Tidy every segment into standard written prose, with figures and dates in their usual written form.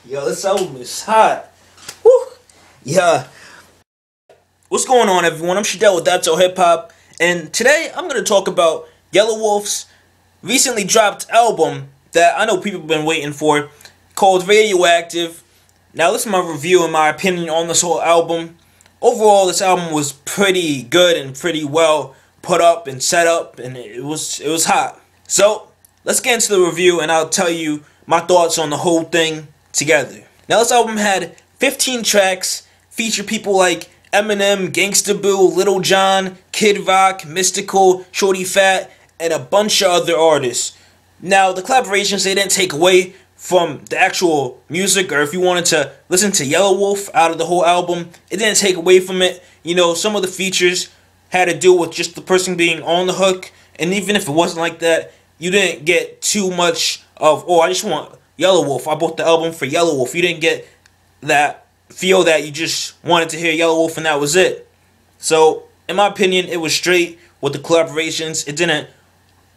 Yo, this album is hot. Woo! Yeah. What's going on, everyone? I'm Shadell with ThatsAllHipHop, and today I'm going to talk about Yelawolf's recently dropped album that I know people have been waiting for, called Radioactive. Now, listen to my review and my opinion on this whole album. Overall, this album was pretty good and pretty well put up and set up, and it was hot. So, let's get into the review, and I'll tell you my thoughts on the whole thing together. Now, this album had 15 tracks, featured people like Eminem, Gangsta, Lil Jon, Kid Rock, Mystical, Shorty Fat, and a bunch of other artists. Now, the collaborations, they didn't take away from the actual music, or if you wanted to listen to Yelawolf out of the whole album, it didn't take away from it. You know, some of the features had to do with just the person being on the hook, and even if it wasn't like that, you didn't get too much of, oh, I just want Yelawolf, I bought the album for Yelawolf. You didn't get that feel that you just wanted to hear Yelawolf and that was it. So, in my opinion, it was straight with the collaborations. It didn't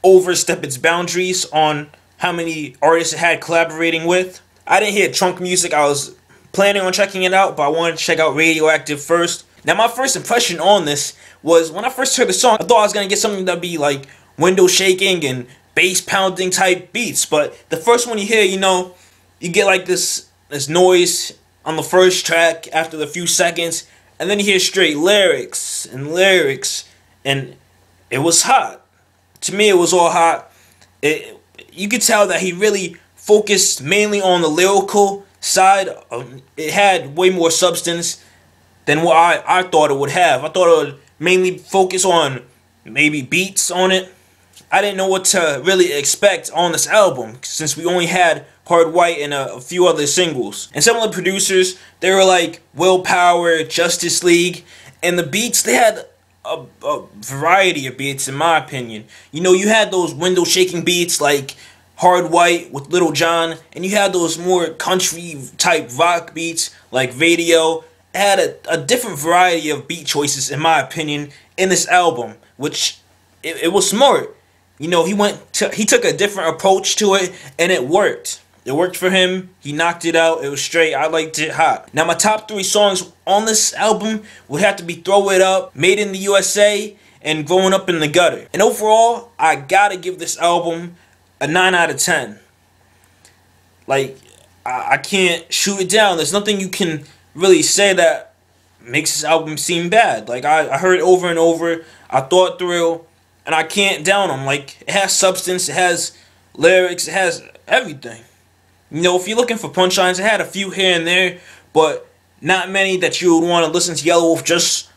overstep its boundaries on how many artists it had collaborating with. I didn't hear Trunk music. I was planning on checking it out, but I wanted to check out Radioactive first. Now, my first impression on this was when I first heard the song, I thought I was going to get something that would be like window shaking and bass pounding type beats, but the first one you hear, you know, you get like this noise on the first track after the few seconds, and then you hear straight lyrics, and it was hot. To me, it was all hot. You could tell that he really focused mainly on the lyrical side. It had way more substance than what I thought it would have. I thought it would mainly focus on maybe beats on it. I didn't know what to really expect on this album, since we only had Hard White and a few other singles. And some of the producers, they were like Willpower, Justice League, and the beats, they had a variety of beats in my opinion. You know, you had those window shaking beats like Hard White with Lil Jon, and you had those more country type rock beats like Radio. It had a different variety of beat choices in my opinion in this album, which it was smart. You know, he took a different approach to it, and it worked. It worked for him. He knocked it out. It was straight. I liked it hot. Now, my top 3 songs on this album would have to be Throw It Up, Made in the USA, and Growing Up in the Gutter. And overall, I gotta give this album a 9 out of 10. Like, I can't shoot it down. There's nothing you can really say that makes this album seem bad. Like, I heard it over and over. I thought through, and I can't down them. Like, it has substance, it has lyrics, it has everything. You know, if you're looking for punchlines, it had a few here and there, but not many that you would want to listen to Yelawolf just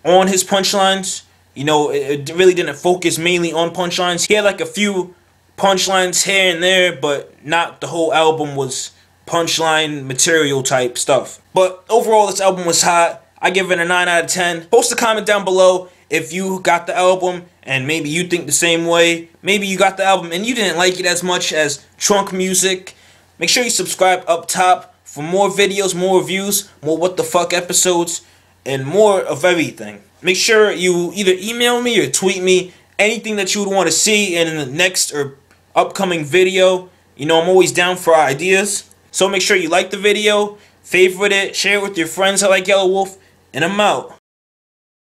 on his punchlines. You know, it really didn't focus mainly on punchlines. He had like a few punchlines here and there, but not the whole album was punchline material type stuff. But overall, this album was hot. I give it a 9 out of 10. Post a comment down below if you got the album and maybe you think the same way. Maybe you got the album and you didn't like it as much as Trunk music. Make sure you subscribe up top for more videos, more reviews, more what the fuck episodes, and more of everything. Make sure you either email me or tweet me anything that you would want to see in the next or upcoming video. You know, I'm always down for ideas. So make sure you like the video, favorite it, share it with your friends that like Yelawolf, and I'm out.